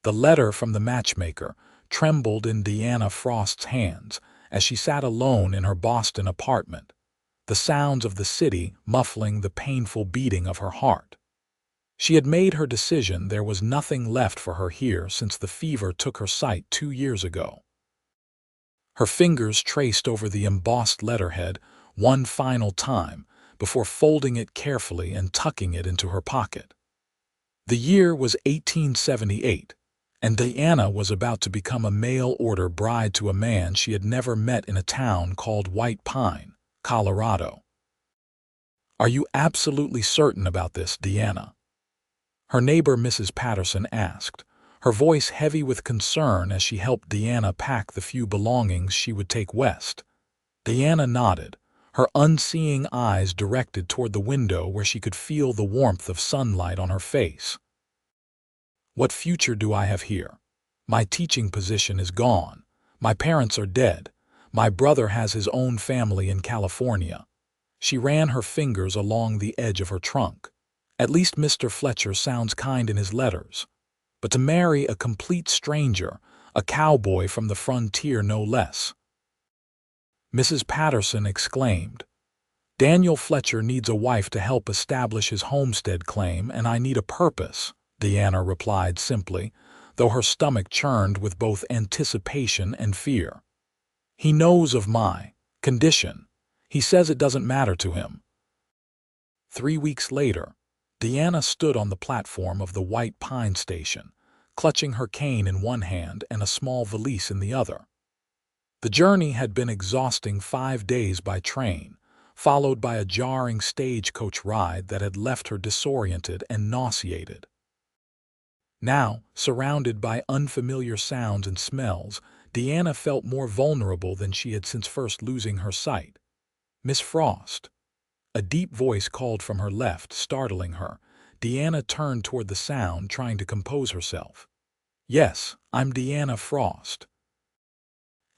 The letter from the matchmaker trembled in Deanna Frost's hands as she sat alone in her Boston apartment, the sounds of the city muffling the painful beating of her heart. She had made her decision. There was nothing left for her here since the fever took her sight 2 years ago. Her fingers traced over the embossed letterhead one final time before folding it carefully and tucking it into her pocket. The year was 1878, and Diana was about to become a mail-order bride to a man she had never met in a town called White Pine, Colorado. "Are you absolutely certain about this, Deanna?" her neighbor Mrs. Patterson asked, her voice heavy with concern as she helped Deanna pack the few belongings she would take west. Deanna nodded, her unseeing eyes directed toward the window where she could feel the warmth of sunlight on her face. "What future do I have here? My teaching position is gone. My parents are dead. My brother has his own family in California." She ran her fingers along the edge of her trunk. "At least Mr. Fletcher sounds kind in his letters. But to marry a complete stranger, a cowboy from the frontier no less." Mrs. Patterson exclaimed, "Daniel Fletcher needs a wife to help establish his homestead claim, and I need a purpose," Deanna replied simply, though her stomach churned with both anticipation and fear. "He knows of my condition. He says it doesn't matter to him." 3 weeks later, Deanna stood on the platform of the White Pine station, clutching her cane in one hand and a small valise in the other. The journey had been exhausting. 5 days by train, followed by a jarring stagecoach ride that had left her disoriented and nauseated. Now, surrounded by unfamiliar sounds and smells, Deanna felt more vulnerable than she had since first losing her sight. "Miss Frost." A deep voice called from her left, startling her. Deanna turned toward the sound, trying to compose herself. "Yes, I'm Deanna Frost."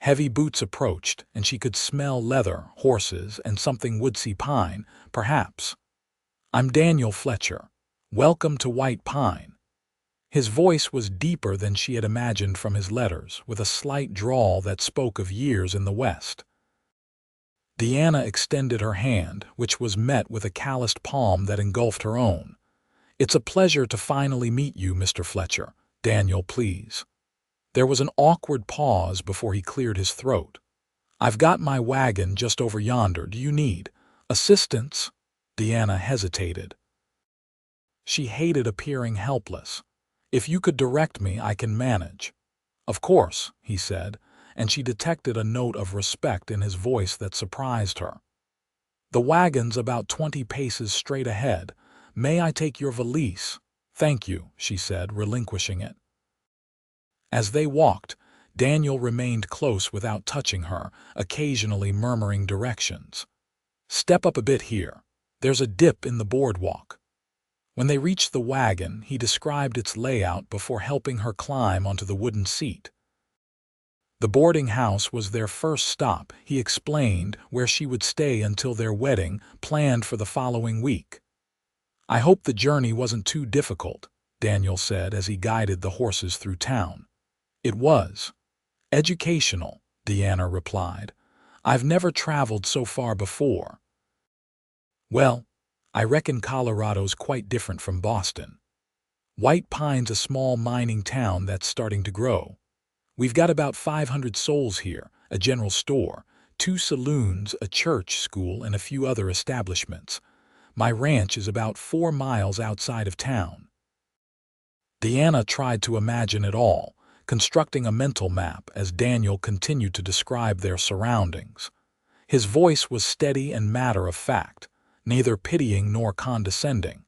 Heavy boots approached, and she could smell leather, horses, and something woodsy pine, perhaps. "I'm Daniel Fletcher. Welcome to White Pine." His voice was deeper than she had imagined from his letters, with a slight drawl that spoke of years in the West. Deanna extended her hand, which was met with a calloused palm that engulfed her own. "It's a pleasure to finally meet you, Mr. Fletcher. Daniel, please." There was an awkward pause before he cleared his throat. "I've got my wagon just over yonder. Do you need assistance?" Deanna hesitated. She hated appearing helpless. "If you could direct me, I can manage." "Of course," he said, and she detected a note of respect in his voice that surprised her. "The wagon's about 20 paces straight ahead. May I take your valise?" "Thank you," she said, relinquishing it. As they walked, Daniel remained close without touching her, occasionally murmuring directions. "Step up a bit here. There's a dip in the boardwalk." When they reached the wagon, he described its layout before helping her climb onto the wooden seat. The boarding house was their first stop, he explained, where she would stay until their wedding, planned for the following week. "I hope the journey wasn't too difficult," Daniel said as he guided the horses through town. "It was. Educational," Deanna replied. "I've never traveled so far before." "Well, I reckon Colorado's quite different from Boston. White Pine's a small mining town that's starting to grow. We've got about 500 souls here, a general store, 2 saloons, a church, school, and a few other establishments. My ranch is about 4 miles outside of town." Deanna tried to imagine it all, constructing a mental map as Daniel continued to describe their surroundings. His voice was steady and matter-of-fact, neither pitying nor condescending.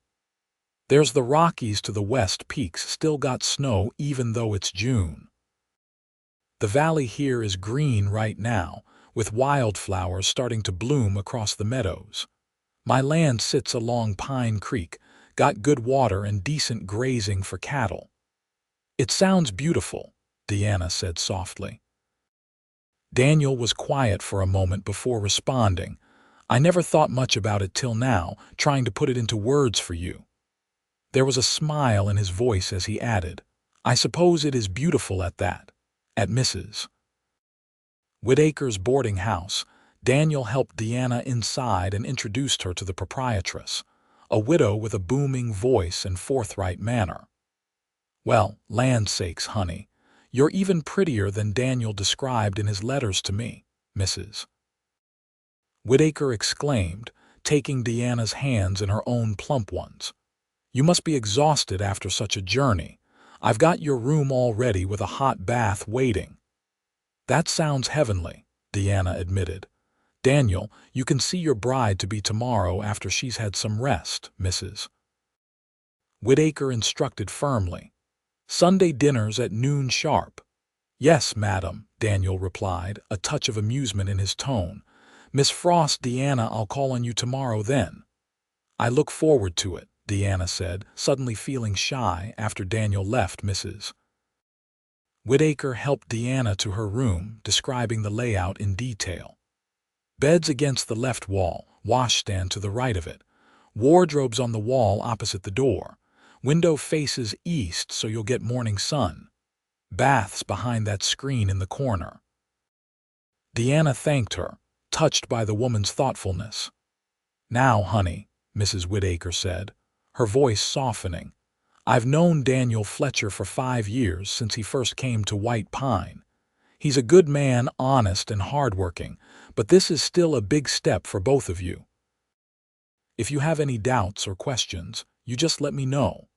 "There's the Rockies to the west. Peaks still got snow even though it's June. The valley here is green right now, with wildflowers starting to bloom across the meadows. My land sits along Pine Creek, got good water and decent grazing for cattle." "It sounds beautiful," Deanna said softly. Daniel was quiet for a moment before responding. "I never thought much about it till now, trying to put it into words for you." There was a smile in his voice as he added, I suppose it is beautiful at that. At Mrs. Whitaker's boarding house, Daniel helped Deanna inside and introduced her to the proprietress, a widow with a booming voice and forthright manner. "Well, land sakes, honey, you're even prettier than Daniel described in his letters to me," Mrs. Whitaker exclaimed, taking Deanna's hands in her own plump ones. "You must be exhausted after such a journey. I've got your room all ready with a hot bath waiting." "That sounds heavenly," Deanna admitted. "Daniel, you can see your bride-to-be tomorrow after she's had some rest," Mrs. Whitaker instructed firmly. "Sunday dinner's at noon sharp." "Yes, madam," Daniel replied, a touch of amusement in his tone. "Miss Frost, Deanna, I'll call on you tomorrow then." "I look forward to it," Deanna said, suddenly feeling shy after Daniel left Mrs. Whitaker helped Deanna to her room, describing the layout in detail. Beds against the left wall, washstand to the right of it, wardrobes on the wall opposite the door, window faces east so you'll get morning sun, baths behind that screen in the corner. Deanna thanked her, touched by the woman's thoughtfulness. "Now, honey," Mrs. Whitaker said, her voice softening, "I've known Daniel Fletcher for 5 years since he first came to White Pine. He's a good man, honest and hardworking, but this is still a big step for both of you. If you have any doubts or questions, you just let me know."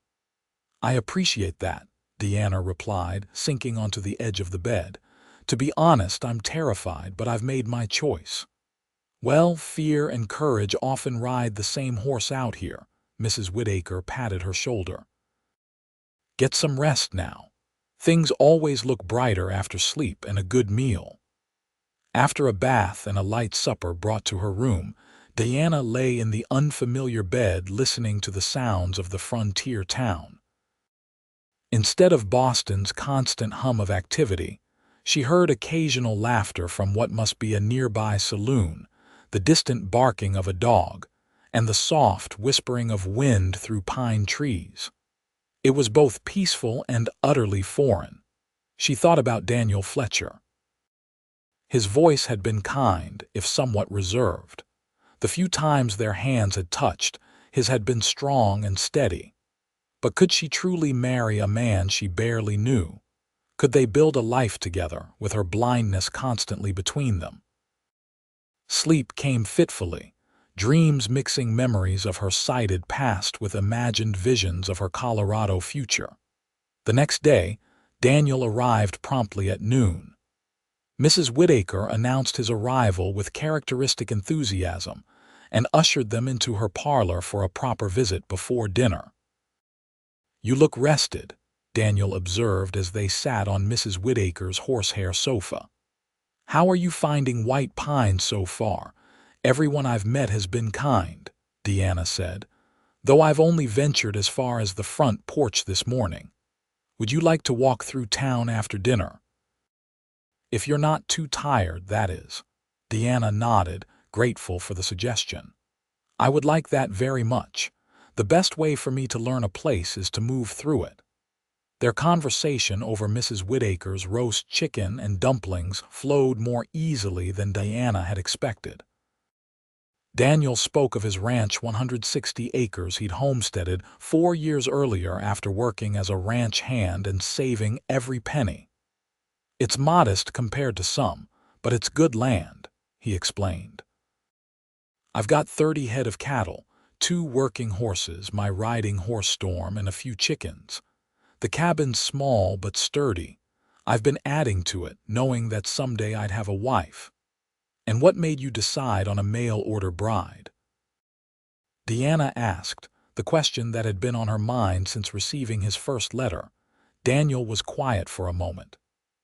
"I appreciate that," Deanna replied, sinking onto the edge of the bed. "To be honest, I'm terrified, but I've made my choice." "Well, fear and courage often ride the same horse out here," Mrs. Whitaker patted her shoulder. "Get some rest now. Things always look brighter after sleep and a good meal." After a bath and a light supper brought to her room, Diana lay in the unfamiliar bed listening to the sounds of the frontier town. Instead of Boston's constant hum of activity, she heard occasional laughter from what must be a nearby saloon, the distant barking of a dog, and the soft whispering of wind through pine trees. It was both peaceful and utterly foreign. She thought about Daniel Fletcher. His voice had been kind, if somewhat reserved. The few times their hands had touched, his had been strong and steady. But could she truly marry a man she barely knew? Could they build a life together, with her blindness constantly between them? Sleep came fitfully, dreams mixing memories of her sighted past with imagined visions of her Colorado future. The next day, Daniel arrived promptly at noon. Mrs. Whitaker announced his arrival with characteristic enthusiasm and ushered them into her parlor for a proper visit before dinner. "You look rested," Daniel observed as they sat on Mrs. Whitaker's horsehair sofa. "How are you finding White Pine so far? Everyone I've met has been kind," Deanna said, "though I've only ventured as far as the front porch this morning. Would you like to walk through town after dinner?" "If you're not too tired, that is." Deanna nodded, grateful for the suggestion. "I would like that very much. The best way for me to learn a place is to move through it." Their conversation over Mrs. Whitaker's roast chicken and dumplings flowed more easily than Diana had expected. Daniel spoke of his ranch 160 acres he'd homesteaded 4 years earlier after working as a ranch hand and saving every penny. "It's modest compared to some, but it's good land," he explained. "I've got 30 head of cattle, 2 working horses, my riding horse Storm, and a few chickens. The cabin's small but sturdy. I've been adding to it, knowing that someday I'd have a wife." "And what made you decide on a mail-order bride?" Deanna asked, the question that had been on her mind since receiving his first letter. Daniel was quiet for a moment.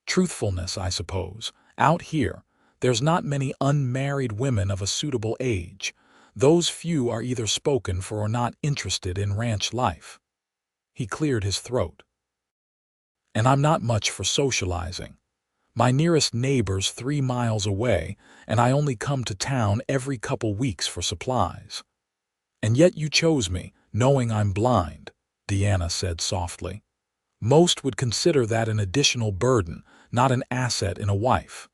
"Truthfulness, I suppose. Out here, there's not many unmarried women of a suitable age. Those few are either spoken for or not interested in ranch life." He cleared his throat. "And I'm not much for socializing. My nearest neighbor's 3 miles away, and I only come to town every couple weeks for supplies." "And yet you chose me, knowing I'm blind," Deanna said softly. Most would consider that an additional burden, not an asset in a wife.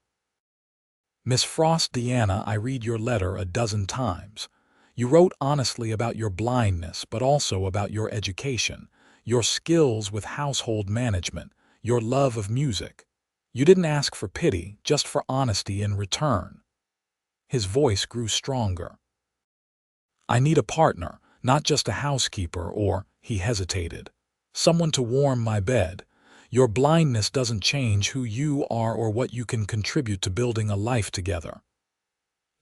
Miss Frost Deanna, I read your letter a dozen times. You wrote honestly about your blindness, but also about your education, your skills with household management, your love of music. You didn't ask for pity, just for honesty in return. His voice grew stronger. I need a partner, not just a housekeeper or, he hesitated, someone to warm my bed. Your blindness doesn't change who you are or what you can contribute to building a life together.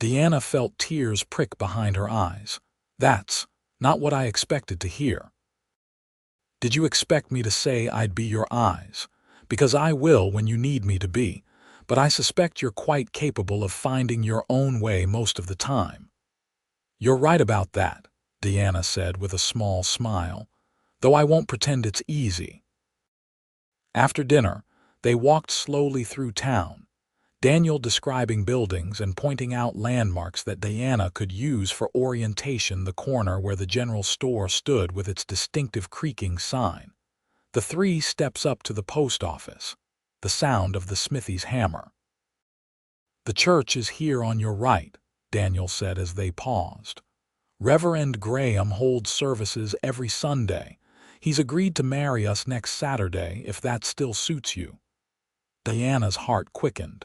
Deanna felt tears prick behind her eyes. That's not what I expected to hear. Did you expect me to say I'd be your eyes? Because I will when you need me to be, but I suspect you're quite capable of finding your own way most of the time. You're right about that, Deanna said with a small smile, though I won't pretend it's easy. After dinner, they walked slowly through town, Daniel describing buildings and pointing out landmarks that Deanna could use for orientation, the corner where the general store stood with its distinctive creaking sign, the 3 steps up to the post office, the sound of the smithy's hammer. The church is here on your right, Daniel said as they paused. Reverend Graham holds services every Sunday. He's agreed to marry us next Saturday if that still suits you. Diana's heart quickened.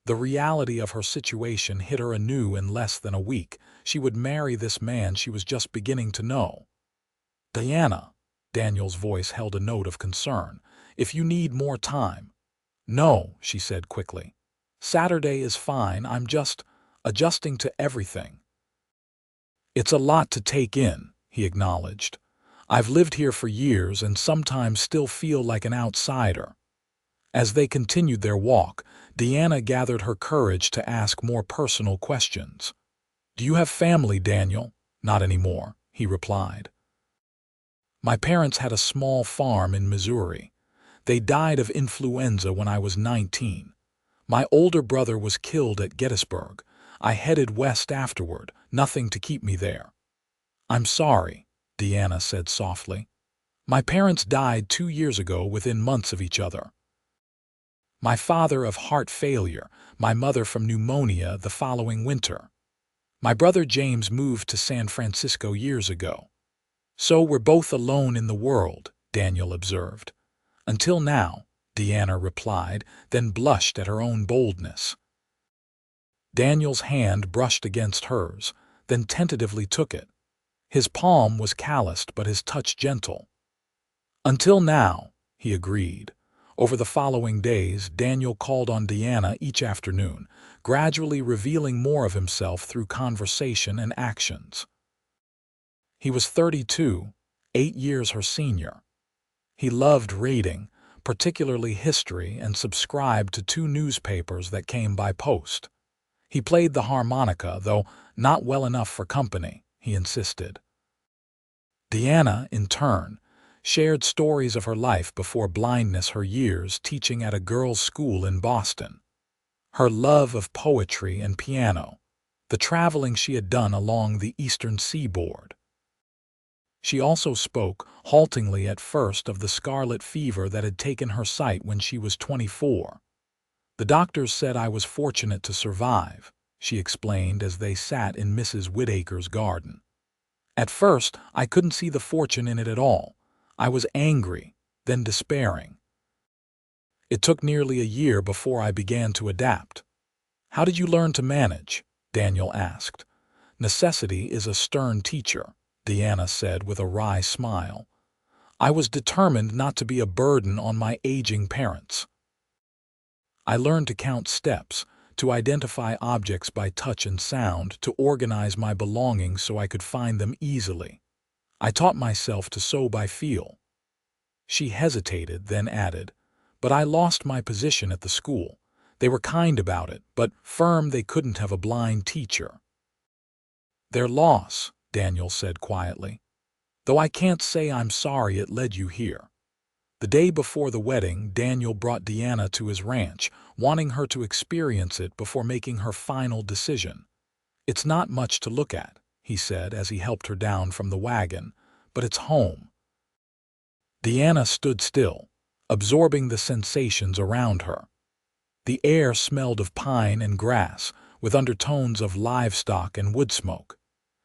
The reality of her situation hit her anew in less than a week. She would marry this man she was just beginning to know. Diana, Daniel's voice held a note of concern, if you need more time. No, she said quickly. Saturday is fine, I'm just adjusting to everything. It's a lot to take in, he acknowledged. I've lived here for years and sometimes still feel like an outsider. As they continued their walk, Deanna gathered her courage to ask more personal questions. Do you have family, Daniel? Not anymore, he replied. My parents had a small farm in Missouri. They died of influenza when I was 19. My older brother was killed at Gettysburg. I headed west afterward, nothing to keep me there. I'm sorry, Deanna said softly. My parents died 2 years ago within months of each other. My father of heart failure, my mother from pneumonia the following winter. My brother James moved to San Francisco years ago. So we're both alone in the world, Daniel observed. Until now, Deanna replied, then blushed at her own boldness. Daniel's hand brushed against hers, then tentatively took it. His palm was calloused but his touch gentle. Until now, he agreed. Over the following days, Daniel called on Deanna each afternoon, gradually revealing more of himself through conversation and actions. He was 32, 8 years her senior. He loved reading, particularly history, and subscribed to 2 newspapers that came by post. He played the harmonica, though not well enough for company, he insisted. Deanna, in turn, shared stories of her life before blindness, her years teaching at a girls' school in Boston, her love of poetry and piano, the traveling she had done along the eastern seaboard. She also spoke, haltingly at first, of the scarlet fever that had taken her sight when she was 24. The doctors said I was fortunate to survive, she explained as they sat in Mrs. Whittaker's garden. At first, I couldn't see the fortune in it at all. I was angry, then despairing. It took nearly a year before I began to adapt. How did you learn to manage? Daniel asked. Necessity is a stern teacher, Deanna said with a wry smile. I was determined not to be a burden on my aging parents. I learned to count steps, to identify objects by touch and sound, to organize my belongings so I could find them easily. I taught myself to sew by feel. She hesitated, then added, but I lost my position at the school. They were kind about it, but firm they couldn't have a blind teacher. Their loss, Daniel said quietly. Though I can't say I'm sorry it led you here. The day before the wedding, Daniel brought Deanna to his ranch, wanting her to experience it before making her final decision. It's not much to look at, he said as he helped her down from the wagon, but it's home. Deanna stood still, absorbing the sensations around her. The air smelled of pine and grass, with undertones of livestock and wood smoke.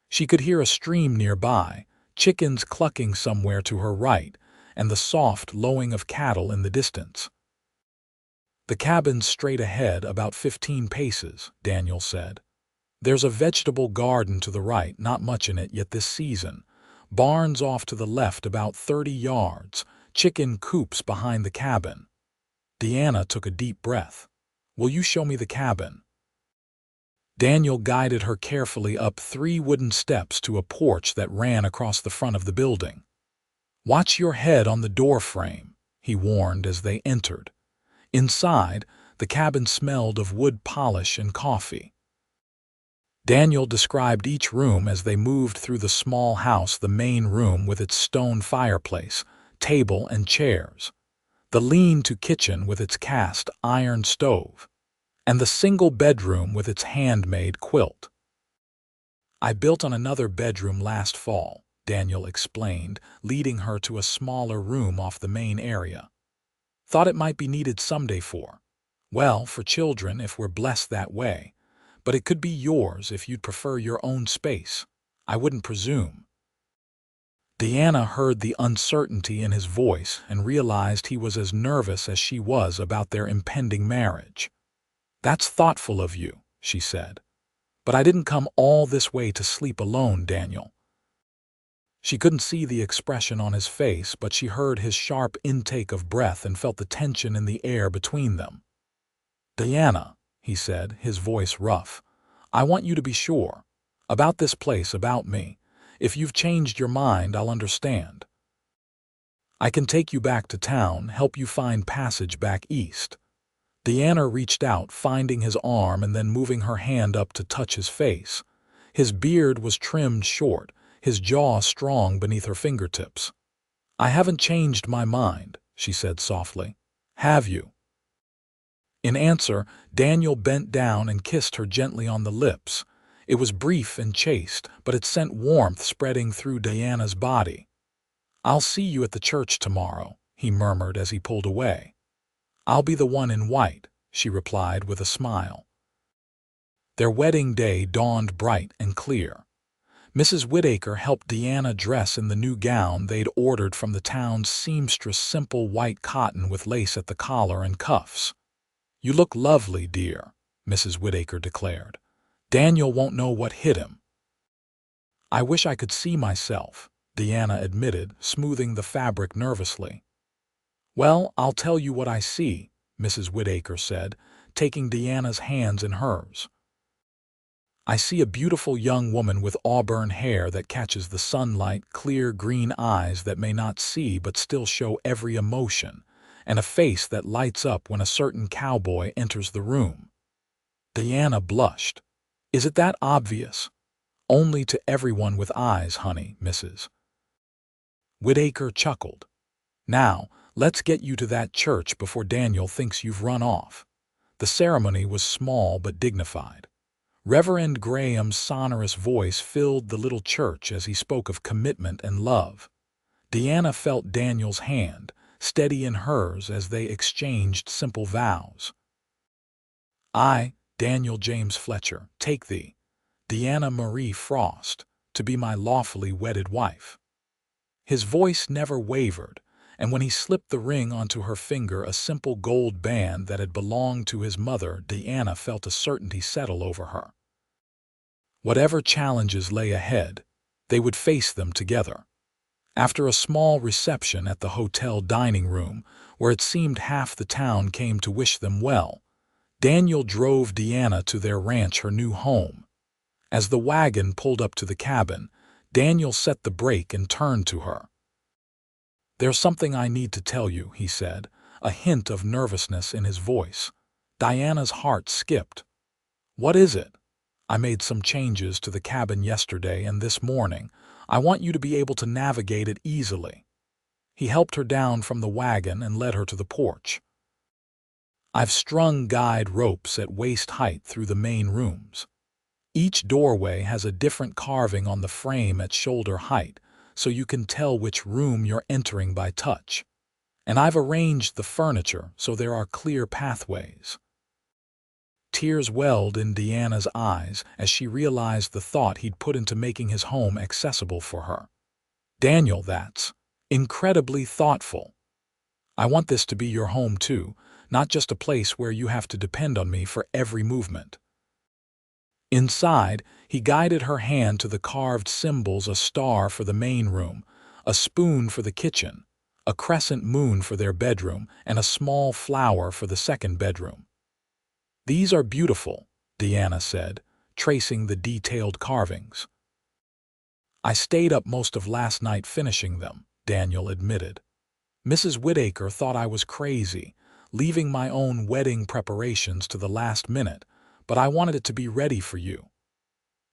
She could hear a stream nearby, chickens clucking somewhere to her right, and the soft lowing of cattle in the distance. "The cabin's straight ahead, about 15 paces," Daniel said. "There's a vegetable garden to the right, not much in it yet this season. Barns off to the left about 30 yards, chicken coops behind the cabin." Deanna took a deep breath. "Will you show me the cabin?" Daniel guided her carefully up 3 wooden steps to a porch that ran across the front of the building. "Watch your head on the door frame," he warned as they entered. Inside, the cabin smelled of wood polish and coffee. Daniel described each room as they moved through the small house: the main room with its stone fireplace, table and chairs, the lean-to kitchen with its cast iron stove, and the single bedroom with its handmade quilt. "I built on another bedroom last fall," Daniel explained, leading her to a smaller room off the main area. "Thought it might be needed someday for children if we're blessed that way. But it could be yours if you'd prefer your own space. I wouldn't presume." Deanna heard the uncertainty in his voice and realized he was as nervous as she was about their impending marriage. "That's thoughtful of you," she said. "But I didn't come all this way to sleep alone, Daniel." She couldn't see the expression on his face, but she heard his sharp intake of breath and felt the tension in the air between them. "Deanna," he said, his voice rough, "I want you to be sure. About this place, about me. If you've changed your mind, I'll understand. I can take you back to town, help you find passage back east." Deanna reached out, finding his arm and then moving her hand up to touch his face. His beard was trimmed short, his jaw strong beneath her fingertips. "I haven't changed my mind," she said softly. "Have you?" In answer, Daniel bent down and kissed her gently on the lips. It was brief and chaste, but it sent warmth spreading through Deanna's body. "I'll see you at the church tomorrow," he murmured as he pulled away. "I'll be the one in white," she replied with a smile. Their wedding day dawned bright and clear. Mrs. Whittaker helped Deanna dress in the new gown they'd ordered from the town's seamstress, simple white cotton with lace at the collar and cuffs. "You look lovely, dear," Mrs. Whittaker declared. "Daniel won't know what hit him." "I wish I could see myself," Deanna admitted, smoothing the fabric nervously. "Well, I'll tell you what I see," Mrs. Whittaker said, taking Deanna's hands in hers. "I see a beautiful young woman with auburn hair that catches the sunlight, clear green eyes that may not see but still show every emotion, and a face that lights up when a certain cowboy enters the room." Deanna blushed. "Is it that obvious?" "Only to everyone with eyes, honey, Mrs. Whittaker chuckled. "Now, let's get you to that church before Daniel thinks you've run off." The ceremony was small but dignified. Reverend Graham's sonorous voice filled the little church as he spoke of commitment and love. Deanna felt Daniel's hand, steady in hers as they exchanged simple vows. "I, Daniel James Fletcher, take thee, Deanna Marie Frost, to be my lawfully wedded wife." His voice never wavered, and when he slipped the ring onto her finger, a simple gold band that had belonged to his mother, Deanna felt a certainty settle over her. Whatever challenges lay ahead, they would face them together. After a small reception at the hotel dining room, where it seemed half the town came to wish them well, Daniel drove Deanna to their ranch, her new home. As the wagon pulled up to the cabin, Daniel set the brake and turned to her. "There's something I need to tell you," he said, a hint of nervousness in his voice. Diana's heart skipped. "What is it?" "I made some changes to the cabin yesterday and this morning. I want you to be able to navigate it easily." He helped her down from the wagon and led her to the porch. "I've strung guide ropes at waist height through the main rooms. Each doorway has a different carving on the frame at shoulder height, so you can tell which room you're entering by touch. And I've arranged the furniture so there are clear pathways." Tears welled in Deanna's eyes as she realized the thought he'd put into making his home accessible for her. "Daniel, that's incredibly thoughtful. I want this to be your home too, not just a place where you have to depend on me for every movement." Inside, he guided her hand to the carved symbols: a star for the main room, a spoon for the kitchen, a crescent moon for their bedroom, and a small flower for the second bedroom. "These are beautiful," Deanna said, tracing the detailed carvings. "I stayed up most of last night finishing them," Daniel admitted. "Mrs. Whittaker thought I was crazy, leaving my own wedding preparations to the last minute, but I wanted it to be ready for you."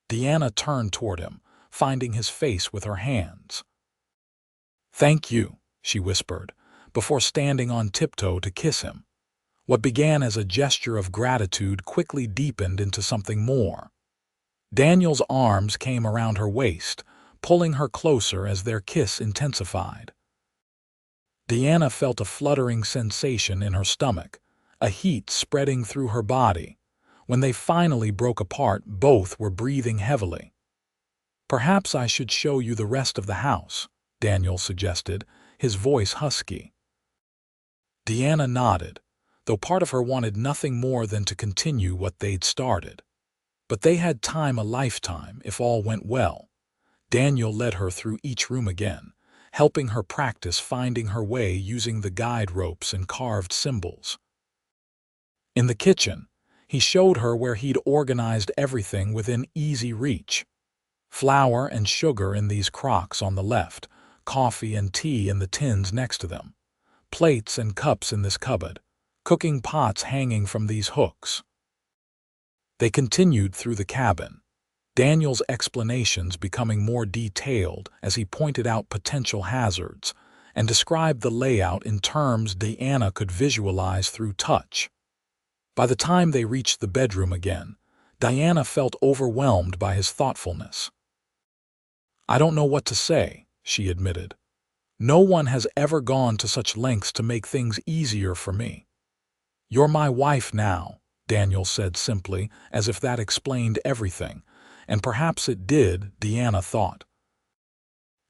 Deanna turned toward him, finding his face with her hands. "Thank you," she whispered, before standing on tiptoe to kiss him. What began as a gesture of gratitude quickly deepened into something more. Daniel's arms came around her waist, pulling her closer as their kiss intensified. Deanna felt a fluttering sensation in her stomach, a heat spreading through her body. When they finally broke apart, both were breathing heavily. "Perhaps I should show you the rest of the house," Daniel suggested, his voice husky. Deanna nodded, though part of her wanted nothing more than to continue what they'd started. But they had time, a lifetime, if all went well. Daniel led her through each room again, helping her practice finding her way using the guide ropes and carved symbols. In the kitchen, he showed her where he'd organized everything within easy reach. Flour and sugar in these crocks on the left, coffee and tea in the tins next to them, plates and cups in this cupboard, cooking pots hanging from these hooks. They continued through the cabin, Daniel's explanations becoming more detailed as he pointed out potential hazards and described the layout in terms Deanna could visualize through touch. By the time they reached the bedroom again, Diana felt overwhelmed by his thoughtfulness. "I don't know what to say," she admitted. "No one has ever gone to such lengths to make things easier for me." "You're my wife now," Daniel said simply, as if that explained everything, and perhaps it did, Deanna thought.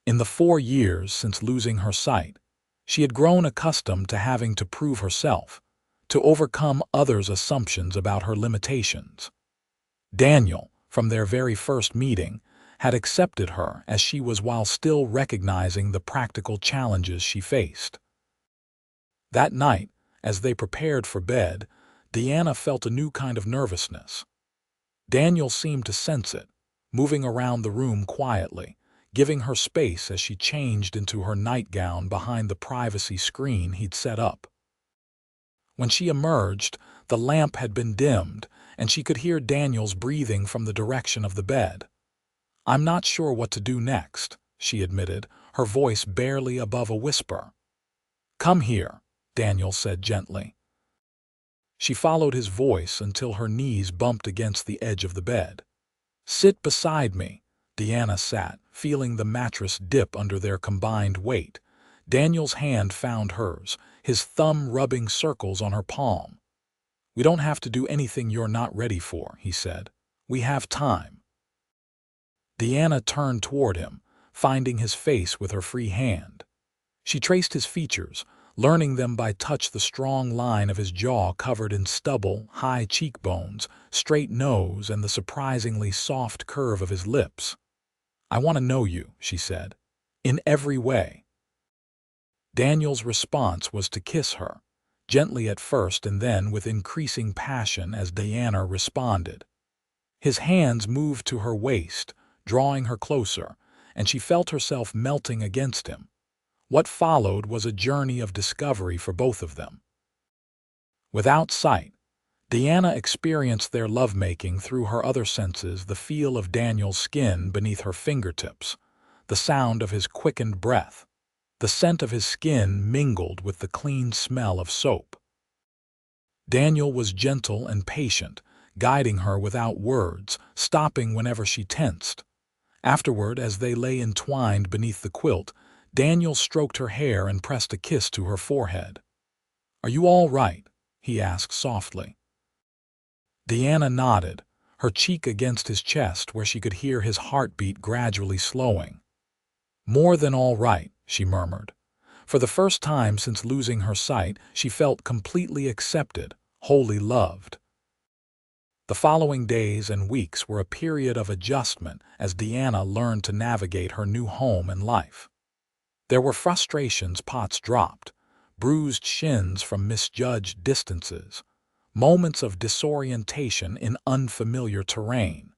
In the 4 years since losing her sight, she had grown accustomed to having to prove herself, to overcome others' assumptions about her limitations. Daniel, from their very first meeting, had accepted her as she was while still recognizing the practical challenges she faced. That night, as they prepared for bed, Deanna felt a new kind of nervousness. Daniel seemed to sense it, moving around the room quietly, giving her space as she changed into her nightgown behind the privacy screen he'd set up. When she emerged, the lamp had been dimmed, and she could hear Daniel's breathing from the direction of the bed. "I'm not sure what to do next," she admitted, her voice barely above a whisper. "Come here," Daniel said gently. She followed his voice until her knees bumped against the edge of the bed. "Sit beside me." Deanna sat, feeling the mattress dip under their combined weight. Daniel's hand found hers, his thumb rubbing circles on her palm. "We don't have to do anything you're not ready for," he said. "We have time." Deanna turned toward him, finding his face with her free hand. She traced his features, learning them by touch: the strong line of his jaw covered in stubble, high cheekbones, straight nose, and the surprisingly soft curve of his lips. "I want to know you," she said, "in every way." Daniel's response was to kiss her, gently at first and then with increasing passion as Deanna responded. His hands moved to her waist, drawing her closer, and she felt herself melting against him. What followed was a journey of discovery for both of them. Without sight, Deanna experienced their lovemaking through her other senses: the feel of Daniel's skin beneath her fingertips, the sound of his quickened breath, the scent of his skin mingled with the clean smell of soap. Daniel was gentle and patient, guiding her without words, stopping whenever she tensed. Afterward, as they lay entwined beneath the quilt, Daniel stroked her hair and pressed a kiss to her forehead. "Are you all right?" he asked softly. Deanna nodded, her cheek against his chest where she could hear his heartbeat gradually slowing. "More than all right," she murmured. For the first time since losing her sight, she felt completely accepted, wholly loved. The following days and weeks were a period of adjustment as Deanna learned to navigate her new home and life. There were frustrations pots dropped, bruised shins from misjudged distances, moments of disorientation in unfamiliar terrain.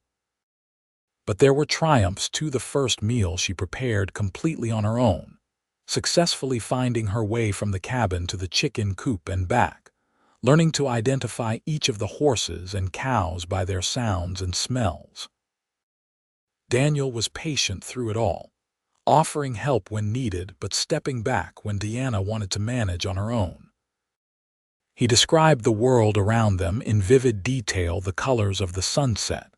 But there were triumphs too. The first meal she prepared completely on her own, successfully finding her way from the cabin to the chicken coop and back, learning to identify each of the horses and cows by their sounds and smells. Daniel was patient through it all, offering help when needed but stepping back when Deanna wanted to manage on her own. He described the world around them in vivid detail, the colors of the sunset,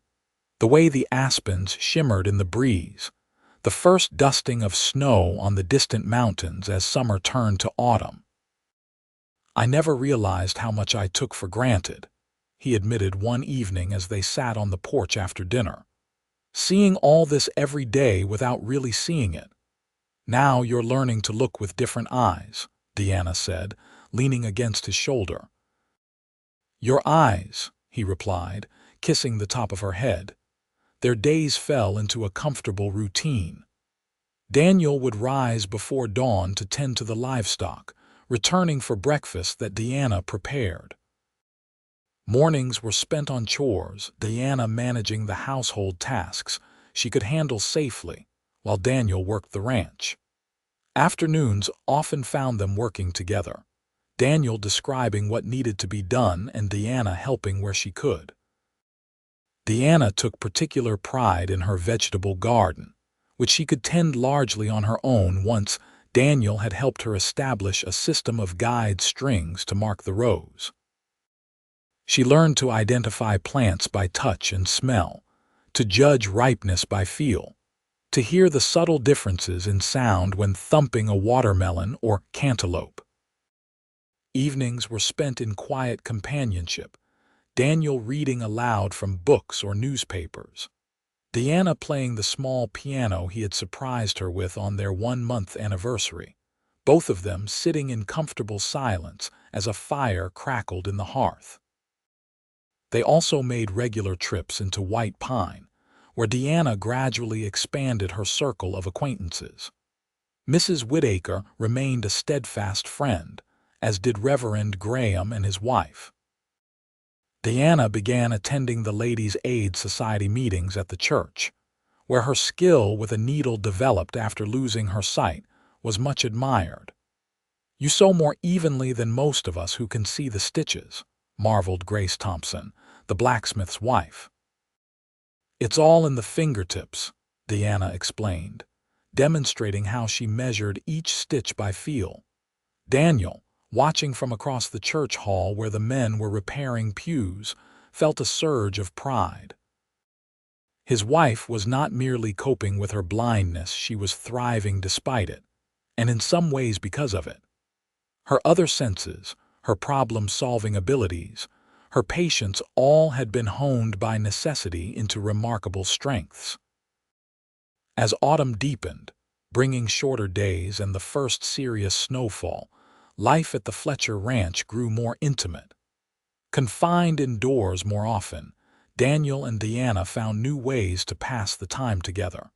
the way the aspens shimmered in the breeze, the first dusting of snow on the distant mountains as summer turned to autumn. "I never realized how much I took for granted," he admitted one evening as they sat on the porch after dinner. "Seeing all this every day without really seeing it. Now you're learning to look with different eyes," Deanna said, leaning against his shoulder. "Your eyes," he replied, kissing the top of her head. Their days fell into a comfortable routine. Daniel would rise before dawn to tend to the livestock, returning for breakfast that Deanna prepared. Mornings were spent on chores, Deanna managing the household tasks she could handle safely, while Daniel worked the ranch. Afternoons often found them working together, Daniel describing what needed to be done and Deanna helping where she could. Deanna took particular pride in her vegetable garden, which she could tend largely on her own once Daniel had helped her establish a system of guide strings to mark the rows. She learned to identify plants by touch and smell, to judge ripeness by feel, to hear the subtle differences in sound when thumping a watermelon or cantaloupe. Evenings were spent in quiet companionship, Daniel reading aloud from books or newspapers, Deanna playing the small piano he had surprised her with on their 1-month anniversary, both of them sitting in comfortable silence as a fire crackled in the hearth. They also made regular trips into White Pine, where Deanna gradually expanded her circle of acquaintances. Mrs. Whittaker remained a steadfast friend, as did Reverend Graham and his wife. Deanna began attending the Ladies' Aid Society meetings at the church, where her skill with a needle developed after losing her sight was much admired. "You sew more evenly than most of us who can see the stitches," marveled Grace Thompson, the blacksmith's wife. "It's all in the fingertips," Deanna explained, demonstrating how she measured each stitch by feel. Daniel, watching from across the church hall where the men were repairing pews, felt a surge of pride. His wife was not merely coping with her blindness, she was thriving despite it, and in some ways because of it. Her other senses, her problem-solving abilities, her patience all had been honed by necessity into remarkable strengths. As autumn deepened, bringing shorter days and the first serious snowfall, life at the Fletcher ranch grew more intimate. Confined indoors more often, Daniel and Deanna found new ways to pass the time together.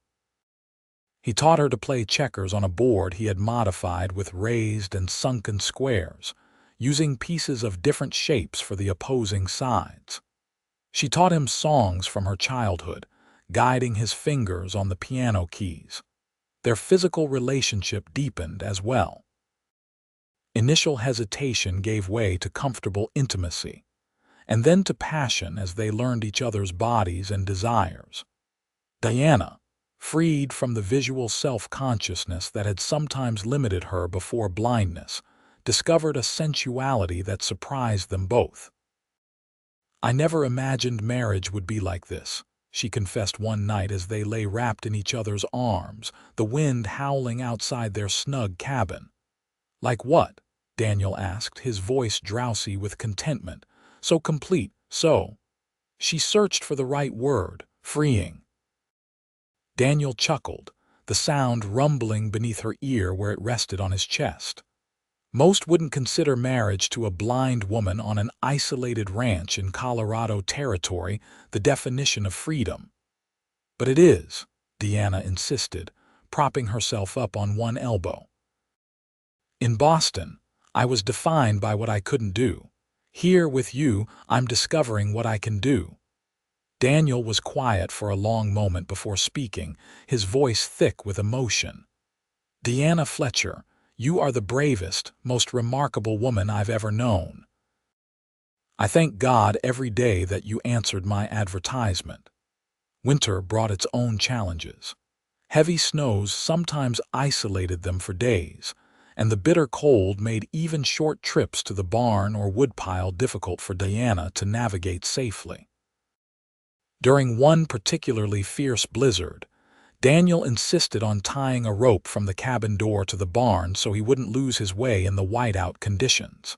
He taught her to play checkers on a board he had modified with raised and sunken squares, using pieces of different shapes for the opposing sides. She taught him songs from her childhood, guiding his fingers on the piano keys. Their physical relationship deepened as well. Initial hesitation gave way to comfortable intimacy, and then to passion as they learned each other's bodies and desires. Deanna, freed from the visual self-consciousness that had sometimes limited her before blindness, discovered a sensuality that surprised them both. "I never imagined marriage would be like this," she confessed one night as they lay wrapped in each other's arms, the wind howling outside their snug cabin. "Like what?" Daniel asked, his voice drowsy with contentment. "So complete, so—" She searched for the right word. "Freeing." Daniel chuckled, the sound rumbling beneath her ear where it rested on his chest. Most wouldn't consider marriage to a blind woman on an isolated ranch in Colorado territory the definition of freedom. "But it is," Deanna insisted, propping herself up on one elbow. "In Boston, I was defined by what I couldn't do. Here with you, I'm discovering what I can do." Daniel was quiet for a long moment before speaking, his voice thick with emotion. "Deanna Fletcher, you are the bravest, most remarkable woman I've ever known. I thank God every day that you answered my advertisement." Winter brought its own challenges. Heavy snows sometimes isolated them for days, and the bitter cold made even short trips to the barn or woodpile difficult for Diana to navigate safely. During one particularly fierce blizzard, Daniel insisted on tying a rope from the cabin door to the barn so he wouldn't lose his way in the whiteout conditions.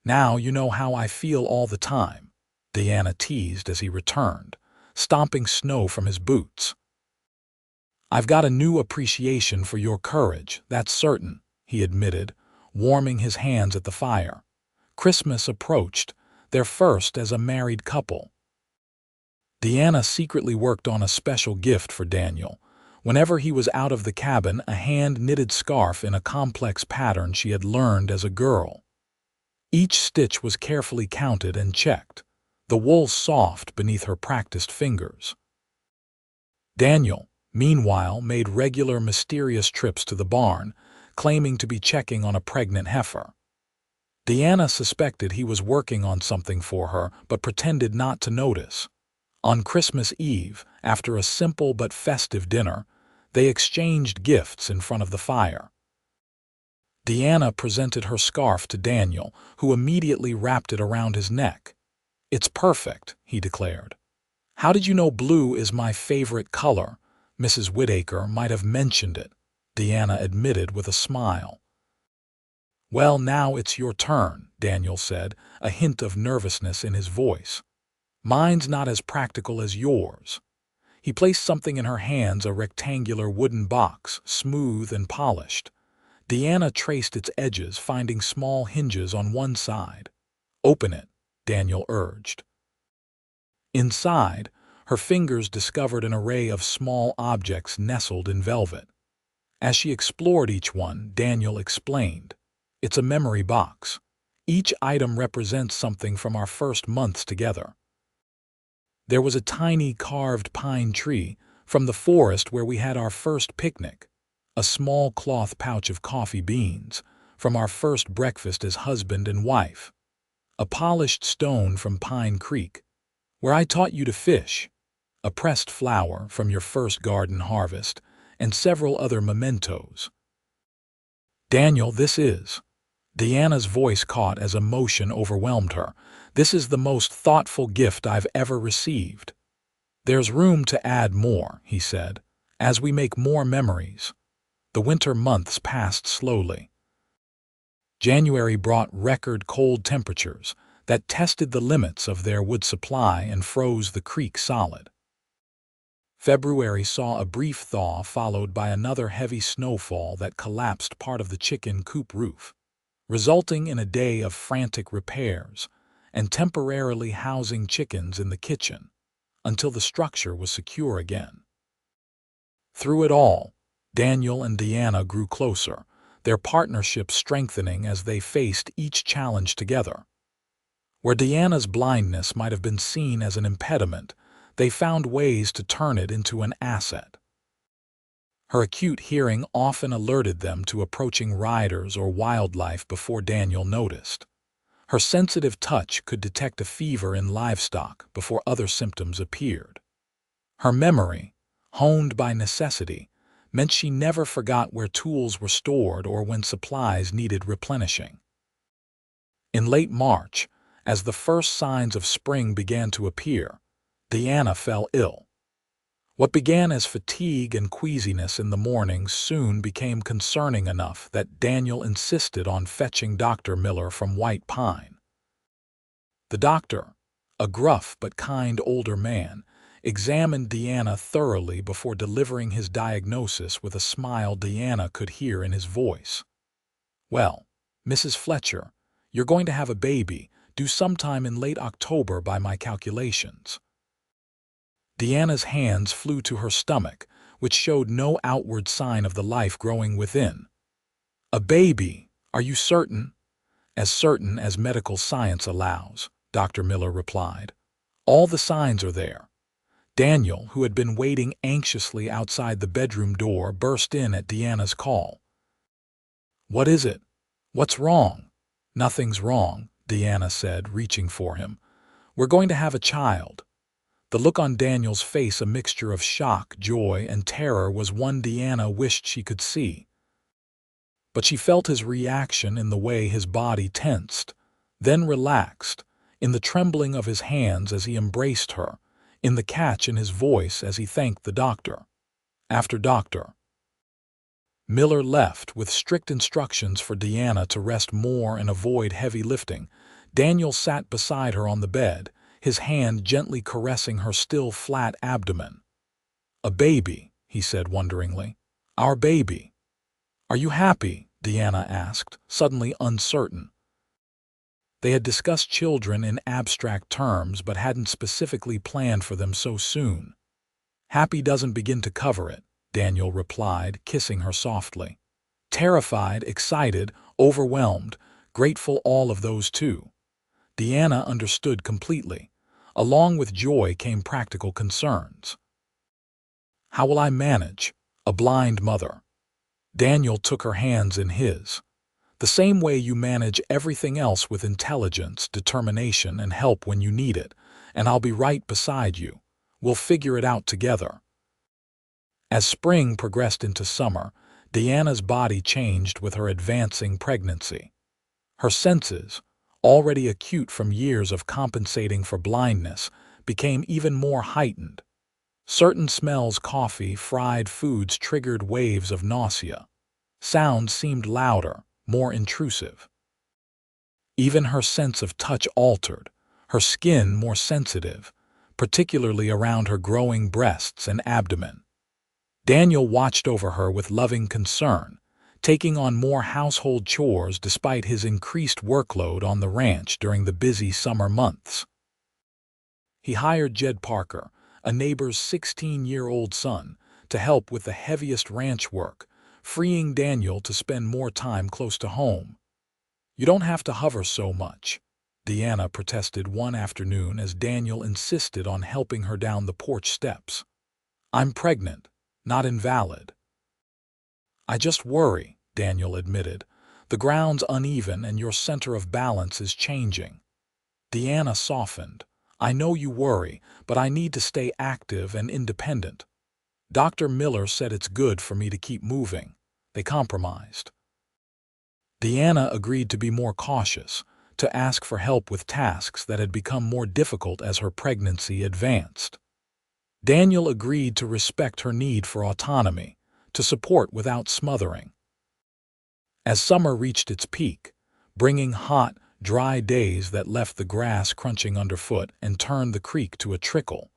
"Now you know how I feel all the time," Diana teased as he returned, stomping snow from his boots. "I've got a new appreciation for your courage, that's certain," he admitted, warming his hands at the fire. Christmas approached, their first as a married couple. Deanna secretly worked on a special gift for Daniel. Whenever he was out of the cabin, a hand-knitted scarf in a complex pattern she had learned as a girl. Each stitch was carefully counted and checked, the wool soft beneath her practiced fingers. Daniel, meanwhile, made regular mysterious trips to the barn, claiming to be checking on a pregnant heifer. Deanna suspected he was working on something for her, but pretended not to notice. On Christmas Eve, after a simple but festive dinner, they exchanged gifts in front of the fire. Deanna presented her scarf to Daniel, who immediately wrapped it around his neck. "It's perfect," he declared. "How did you know blue is my favorite color?" Mrs. Whittaker might have mentioned it, Deanna admitted with a smile. "Well, now it's your turn," Daniel said, a hint of nervousness in his voice. "Mine's not as practical as yours." He placed something in her hands, a rectangular wooden box, smooth and polished. Deanna traced its edges, finding small hinges on one side. "Open it," Daniel urged. Inside, her fingers discovered an array of small objects nestled in velvet. As she explored each one, Daniel explained, "It's a memory box. Each item represents something from our first months together." There was a tiny carved pine tree from the forest where we had our first picnic, a small cloth pouch of coffee beans from our first breakfast as husband and wife, a polished stone from Pine Creek, where I taught you to fish, a pressed flower from your first garden harvest, and several other mementos. "Daniel, this is—" Deanna's voice caught as emotion overwhelmed her. "This is the most thoughtful gift I've ever received." "There's room to add more," he said, "as we make more memories." The winter months passed slowly. January brought record cold temperatures that tested the limits of their wood supply and froze the creek solid. February saw a brief thaw followed by another heavy snowfall that collapsed part of the chicken coop roof, resulting in a day of frantic repairs and temporarily housing chickens in the kitchen until the structure was secure again. Through it all, Daniel and Deanna grew closer, their partnership strengthening as they faced each challenge together. Where Deanna's blindness might have been seen as an impediment, they found ways to turn it into an asset. Her acute hearing often alerted them to approaching riders or wildlife before Daniel noticed. Her sensitive touch could detect a fever in livestock before other symptoms appeared. Her memory, honed by necessity, meant she never forgot where tools were stored or when supplies needed replenishing. In late March, as the first signs of spring began to appear, Deanna fell ill. What began as fatigue and queasiness in the mornings soon became concerning enough that Daniel insisted on fetching Dr. Miller from White Pine. The doctor, a gruff but kind older man, examined Deanna thoroughly before delivering his diagnosis with a smile Deanna could hear in his voice. "Well, Mrs. Fletcher, you're going to have a baby, due sometime in late October by my calculations." Deanna's hands flew to her stomach, which showed no outward sign of the life growing within. "A baby? Are you certain?" "As certain as medical science allows," Dr. Miller replied. "All the signs are there." Daniel, who had been waiting anxiously outside the bedroom door, burst in at Deanna's call. "What is it? What's wrong?" "Nothing's wrong," Deanna said, reaching for him. "We're going to have a child." The look on Daniel's face, a mixture of shock, joy, and terror, was one Deanna wished she could see. But she felt his reaction in the way his body tensed, then relaxed, in the trembling of his hands as he embraced her, in the catch in his voice as he thanked the doctor. After Dr. Miller left with strict instructions for Deanna to rest more and avoid heavy lifting, Daniel sat beside her on the bed, his hand gently caressing her still flat abdomen. "A baby," he said wonderingly. "Our baby." "Are you happy?" Deanna asked, suddenly uncertain. They had discussed children in abstract terms but hadn't specifically planned for them so soon. "Happy doesn't begin to cover it," Daniel replied, kissing her softly. "Terrified, excited, overwhelmed, grateful, all of those too." Deanna understood completely. Along with joy came practical concerns. "How will I manage? A blind mother." Daniel took her hands in his. "The same way you manage everything else, with intelligence, determination, and help when you need it, and I'll be right beside you. We'll figure it out together." As spring progressed into summer, Deanna's body changed with her advancing pregnancy. Her senses, already acute from years of compensating for blindness, became even more heightened. Certain smells, coffee, fried foods, triggered waves of nausea. Sounds seemed louder, more intrusive. Even her sense of touch altered, her skin more sensitive, particularly around her growing breasts and abdomen. Daniel watched over her with loving concern, taking on more household chores despite his increased workload on the ranch during the busy summer months. He hired Jed Parker, a neighbor's 16-year-old son, to help with the heaviest ranch work, freeing Daniel to spend more time close to home. "You don't have to hover so much," Deanna protested one afternoon as Daniel insisted on helping her down the porch steps. "I'm pregnant, not invalid." "I just worry," Daniel admitted. "The ground's uneven and your center of balance is changing." Deanna softened. "I know you worry, but I need to stay active and independent. Dr. Miller said it's good for me to keep moving." They compromised. Deanna agreed to be more cautious, to ask for help with tasks that had become more difficult as her pregnancy advanced. Daniel agreed to respect her need for autonomy, to support without smothering. As summer reached its peak, bringing hot, dry days that left the grass crunching underfoot and turned the creek to a trickle,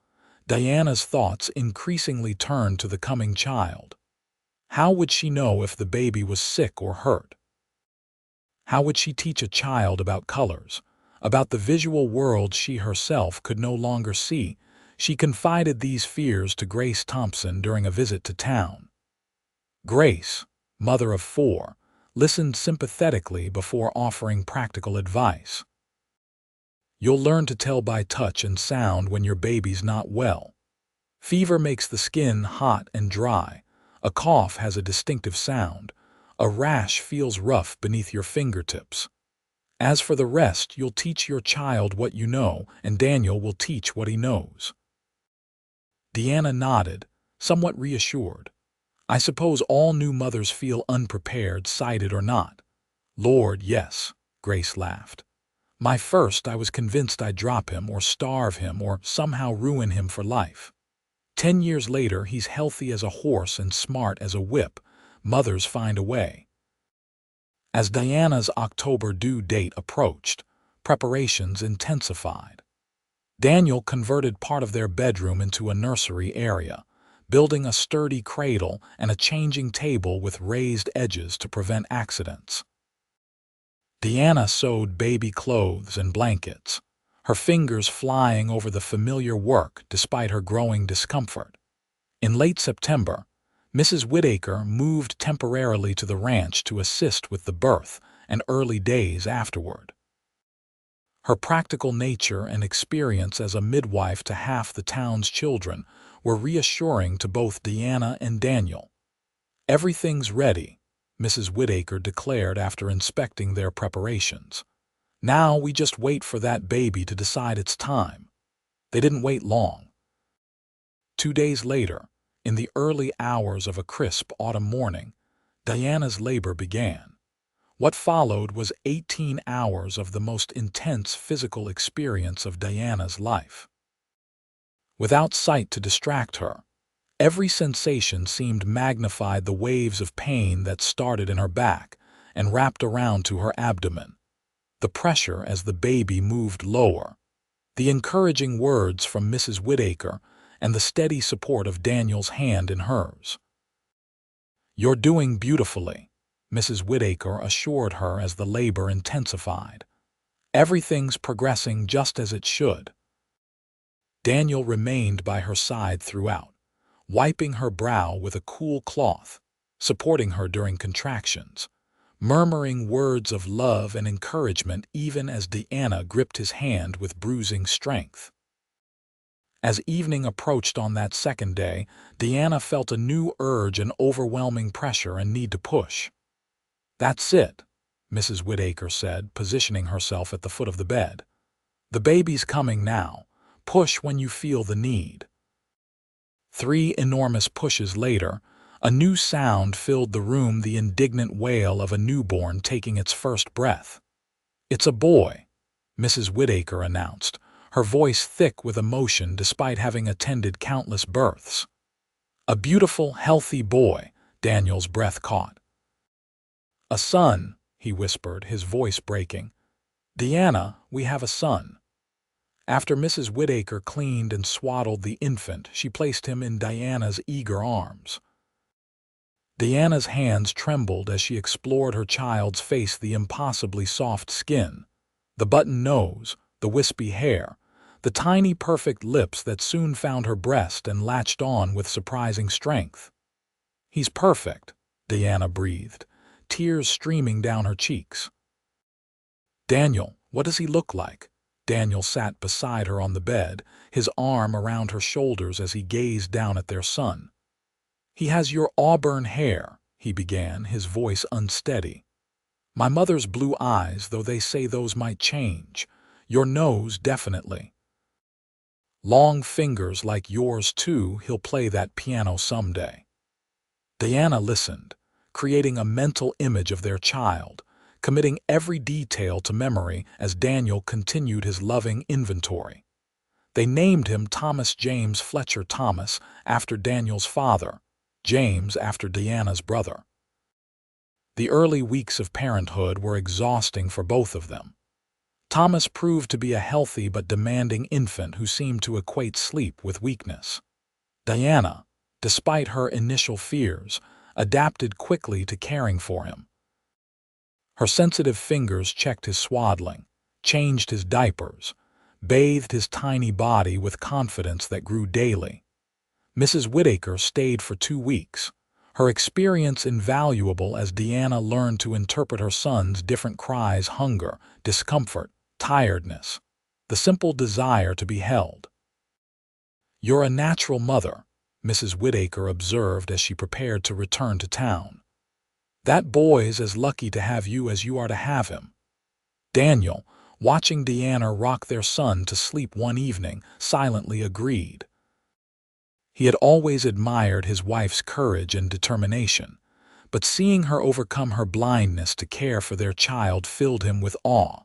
Diana's thoughts increasingly turned to the coming child. How would she know if the baby was sick or hurt? How would she teach a child about colors, about the visual world she herself could no longer see? She confided these fears to Grace Thompson during a visit to town. Grace, mother of 4, listened sympathetically before offering practical advice. "You'll learn to tell by touch and sound when your baby's not well. Fever makes the skin hot and dry. A cough has a distinctive sound. A rash feels rough beneath your fingertips. As for the rest, you'll teach your child what you know, and Daniel will teach what he knows." Deanna nodded, somewhat reassured. "I suppose all new mothers feel unprepared, sighted or not." "Lord, yes," Grace laughed. "My first, I was convinced I'd drop him or starve him or somehow ruin him for life. 10 years later, he's healthy as a horse and smart as a whip. Mothers find a way. As Diana's October due date approached, preparations intensified. Daniel converted part of their bedroom into a nursery area, building a sturdy cradle and a changing table with raised edges to prevent accidents. Diana sewed baby clothes and blankets, her fingers flying over the familiar work despite her growing discomfort. In late September, Mrs. Whittaker moved temporarily to the ranch to assist with the birth and early days afterward. Her practical nature and experience as a midwife to half the town's children were reassuring to both Diana and Daniel. "Everything's ready," Mrs. Whittaker declared after inspecting their preparations. "Now we just wait for that baby to decide it's time." They didn't wait long. 2 days later, in the early hours of a crisp autumn morning, Diana's labor began. What followed was 18 hours of the most intense physical experience of Diana's life. Without sight to distract her, every sensation seemed magnified the waves of pain that started in her back and wrapped around to her abdomen. The pressure as the baby moved lower, the encouraging words from Mrs. Whittaker, and the steady support of Daniel's hand in hers. "You're doing beautifully," Mrs. Whittaker assured her as the labor intensified. "Everything's progressing just as it should." Daniel remained by her side throughout, wiping her brow with a cool cloth, supporting her during contractions, murmuring words of love and encouragement even as Diana gripped his hand with bruising strength. As evening approached on that second day, Diana felt a new urge and overwhelming pressure and need to push. "That's it," Mrs. Whittaker said, positioning herself at the foot of the bed. "The baby's coming now. Push when you feel the need." 3 enormous pushes later, a new sound filled the room, the indignant wail of a newborn taking its first breath. "It's a boy," Mrs. Whittaker announced, her voice thick with emotion despite having attended countless births. "A beautiful, healthy boy," Daniel's breath caught. "A son," he whispered, his voice breaking. "Diana, we have a son." After Mrs. Whittaker cleaned and swaddled the infant, she placed him in Diana's eager arms. Diana's hands trembled as she explored her child's face, the impossibly soft skin, the button nose, the wispy hair, the tiny perfect lips that soon found her breast and latched on with surprising strength. "He's perfect," Diana breathed, tears streaming down her cheeks. "Daniel, what does he look like?" Daniel sat beside her on the bed, his arm around her shoulders as he gazed down at their son. "He has your auburn hair," he began, his voice unsteady. "My mother's blue eyes, though they say those might change. Your nose, definitely. Long fingers like yours, too. He'll play that piano someday." Diana listened, creating a mental image of their child, committing every detail to memory as Daniel continued his loving inventory. They named him Thomas James Fletcher, Thomas after Daniel's father, James after Diana's brother. The early weeks of parenthood were exhausting for both of them. Thomas proved to be a healthy but demanding infant who seemed to equate sleep with weakness. Diana, despite her initial fears, adapted quickly to caring for him. Her sensitive fingers checked his swaddling, changed his diapers, bathed his tiny body with confidence that grew daily. Mrs. Whittaker stayed for 2 weeks, her experience invaluable as Diana learned to interpret her son's different cries: hunger, discomfort, tiredness, the simple desire to be held. "You're a natural mother," Mrs. Whittaker observed as she prepared to return to town. "That boy's as lucky to have you as you are to have him." Daniel, watching Diana rock their son to sleep one evening, silently agreed. He had always admired his wife's courage and determination, but seeing her overcome her blindness to care for their child filled him with awe.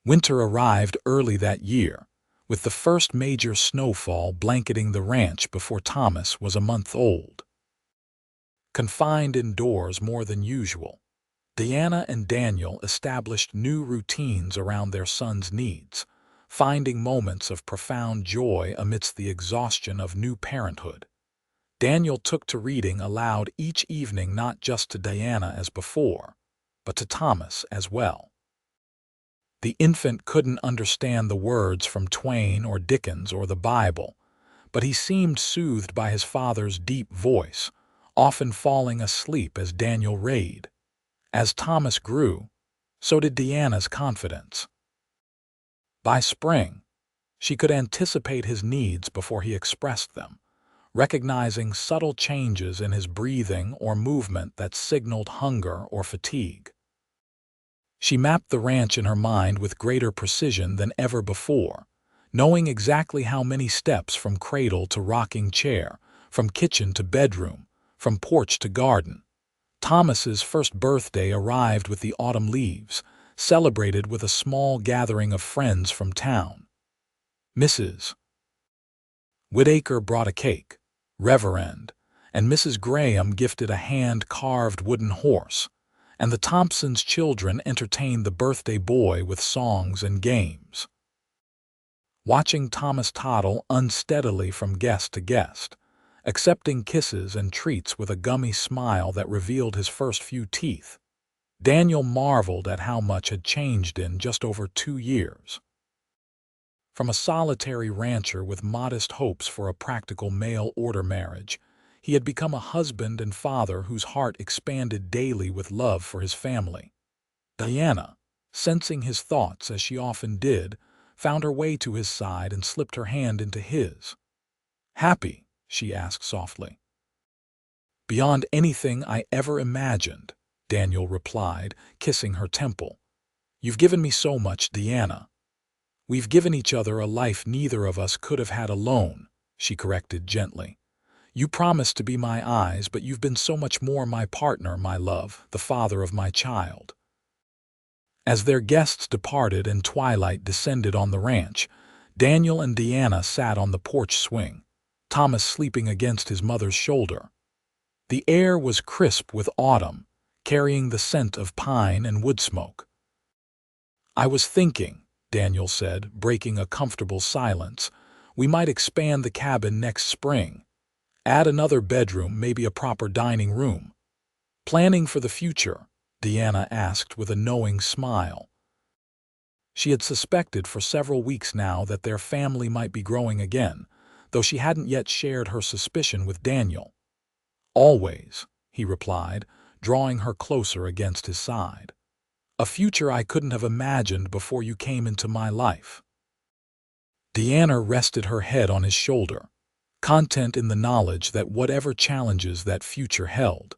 Winter arrived early that year, with the first major snowfall blanketing the ranch before Thomas was a month old. Confined indoors more than usual, Deanna and Daniel established new routines around their son's needs, finding moments of profound joy amidst the exhaustion of new parenthood. Daniel took to reading aloud each evening, not just to Diana as before, but to Thomas as well. The infant couldn't understand the words from Twain or Dickens or the Bible, but he seemed soothed by his father's deep voice, often falling asleep as Daniel read. As Thomas grew, so did Deanna's confidence. By spring, she could anticipate his needs before he expressed them, recognizing subtle changes in his breathing or movement that signaled hunger or fatigue. She mapped the ranch in her mind with greater precision than ever before, knowing exactly how many steps from cradle to rocking chair, from kitchen to bedroom, from porch to garden. Thomas's first birthday arrived with the autumn leaves, celebrated with a small gathering of friends from town. Mrs. Whitaker brought a cake, Reverend, and Mrs. Graham gifted a hand-carved wooden horse, and the Thompsons' children entertained the birthday boy with songs and games. Watching Thomas toddle unsteadily from guest to guest, accepting kisses and treats with a gummy smile that revealed his first few teeth, Daniel marveled at how much had changed in just over 2 years. From a solitary rancher with modest hopes for a practical mail-order marriage, he had become a husband and father whose heart expanded daily with love for his family. Diana, sensing his thoughts as she often did, found her way to his side and slipped her hand into his. "Happy?" she asked softly. "Beyond anything I ever imagined," Daniel replied, kissing her temple. "You've given me so much, Deanna." "We've given each other a life neither of us could have had alone," she corrected gently. "You promised to be my eyes, but you've been so much more my partner, my love, the father of my child." As their guests departed and twilight descended on the ranch, Daniel and Deanna sat on the porch swing, Thomas sleeping against his mother's shoulder. The air was crisp with autumn, carrying the scent of pine and wood smoke. "I was thinking," Daniel said, breaking a comfortable silence, "we might expand the cabin next spring. Add another bedroom, maybe a proper dining room." "Planning for the future?" Deanna asked with a knowing smile. She had suspected for several weeks now that their family might be growing again, though she hadn't yet shared her suspicion with Daniel. "Always," he replied, drawing her closer against his side. "A future I couldn't have imagined before you came into my life." Deanna rested her head on his shoulder, content in the knowledge that whatever challenges that future held,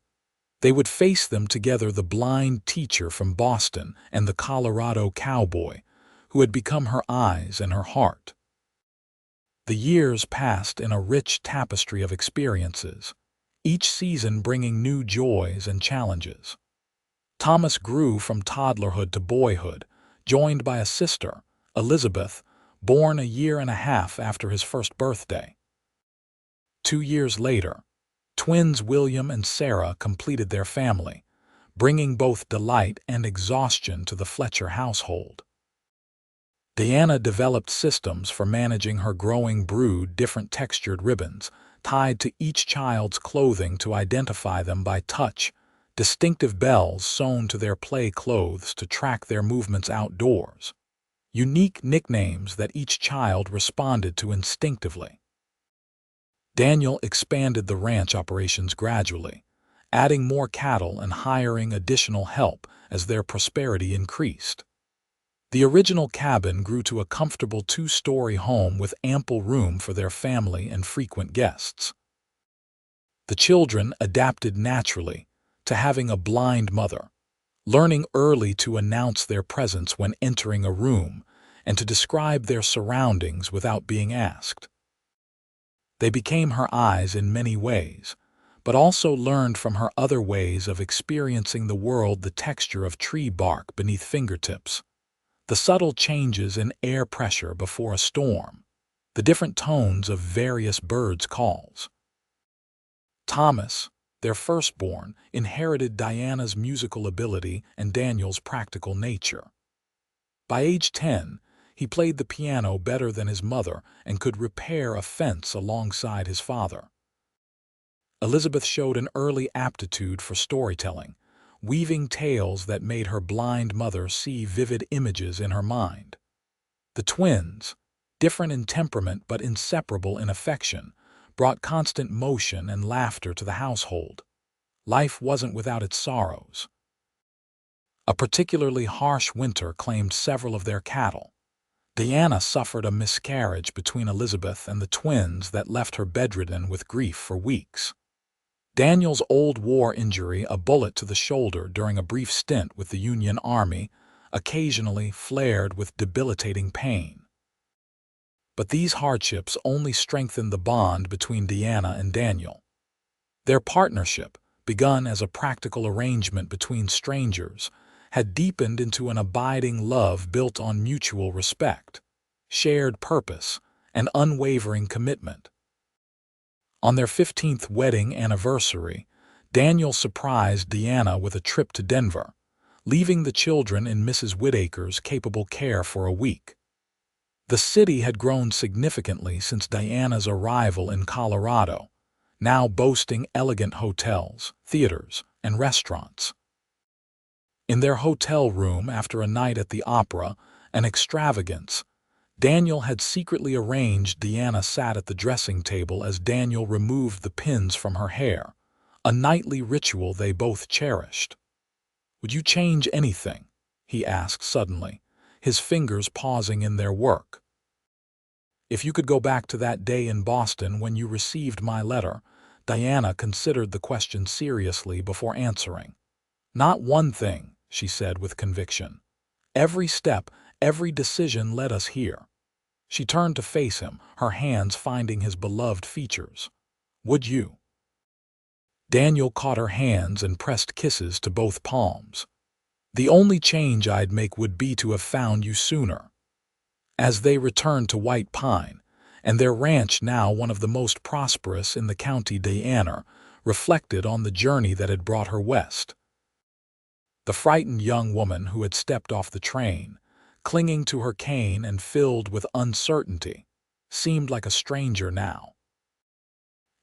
they would face them together, the blind teacher from Boston and the Colorado cowboy, who had become her eyes and her heart. The years passed in a rich tapestry of experiences, each season bringing new joys and challenges. Thomas grew from toddlerhood to boyhood, joined by a sister, Elizabeth, born a year and a half after his first birthday. 2 years later, twins William and Sarah completed their family, bringing both delight and exhaustion to the Fletcher household. Deanna developed systems for managing her growing brood, different textured ribbons, tied to each child's clothing to identify them by touch, distinctive bells sewn to their play clothes to track their movements outdoors, unique nicknames that each child responded to instinctively. Daniel expanded the ranch operations gradually, adding more cattle and hiring additional help as their prosperity increased. The original cabin grew to a comfortable 2-story home with ample room for their family and frequent guests. The children adapted naturally to having a blind mother, learning early to announce their presence when entering a room and to describe their surroundings without being asked. They became her eyes in many ways, but also learned from her other ways of experiencing the world, the texture of tree bark beneath fingertips, The subtle changes in air pressure before a storm, the different tones of various birds' calls. Thomas, their firstborn, inherited Diana's musical ability and Daniel's practical nature. By age 10, he played the piano better than his mother and could repair a fence alongside his father. Elizabeth showed an early aptitude for storytelling, weaving tales that made her blind mother see vivid images in her mind. The twins, different in temperament but inseparable in affection, brought constant motion and laughter to the household. Life wasn't without its sorrows. A particularly harsh winter claimed several of their cattle. Diana suffered a miscarriage between Elizabeth and the twins that left her bedridden with grief for weeks. Daniel's old war injury, a bullet to the shoulder during a brief stint with the Union Army, occasionally flared with debilitating pain. But these hardships only strengthened the bond between Diana and Daniel. Their partnership, begun as a practical arrangement between strangers, had deepened into an abiding love built on mutual respect, shared purpose, and unwavering commitment. On their 15th wedding anniversary, Daniel surprised Diana with a trip to Denver, leaving the children in Mrs. Whittaker's capable care for a week. The city had grown significantly since Diana's arrival in Colorado, now boasting elegant hotels, theaters, and restaurants. In their hotel room after a night at the opera, an extravagance, Daniel had secretly arranged Diana sat at the dressing table as Daniel removed the pins from her hair, a nightly ritual they both cherished. "Would you change anything?" he asked suddenly, his fingers pausing in their work. "If you could go back to that day in Boston when you received my letter," Diana considered the question seriously before answering. "Not one thing," she said with conviction. "Every step, every decision led us here." She turned to face him, her hands finding his beloved features. "Would you?" Daniel caught her hands and pressed kisses to both palms. "The only change I'd make would be to have found you sooner." As they returned to White Pine, and their ranch now one of the most prosperous in the county, Diana reflected on the journey that had brought her west. The frightened young woman who had stepped off the train, clinging to her cane and filled with uncertainty, seemed like a stranger now.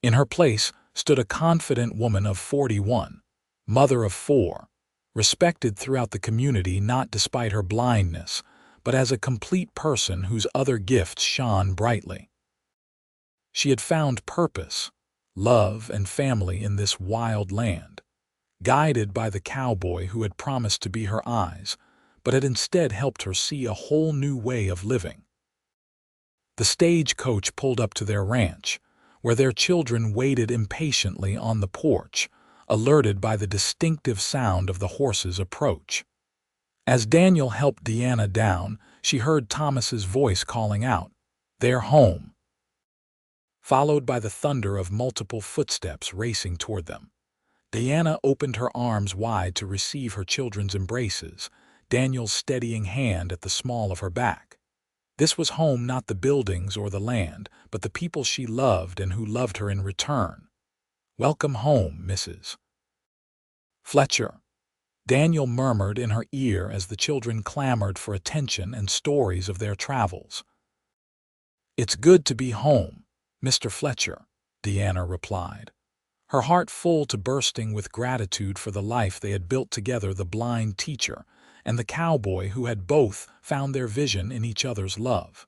In her place stood a confident woman of 41, mother of 4, respected throughout the community not despite her blindness, but as a complete person whose other gifts shone brightly. She had found purpose, love, and family in this wild land, guided by the cowboy who had promised to be her eyes, but had instead helped her see a whole new way of living. The stagecoach pulled up to their ranch, where their children waited impatiently on the porch, alerted by the distinctive sound of the horse's approach. As Daniel helped Diana down, she heard Thomas's voice calling out, "They're home," followed by the thunder of multiple footsteps racing toward them. Diana opened her arms wide to receive her children's embraces, Daniel's steadying hand at the small of her back. This was home, not the buildings or the land, but the people she loved and who loved her in return. "Welcome home, Mrs. Fletcher," Daniel murmured in her ear as the children clamored for attention and stories of their travels. "It's good to be home, Mr. Fletcher," Diana replied, her heart full to bursting with gratitude for the life they had built together, the blind teacher and the cowboy who had both found their vision in each other's love.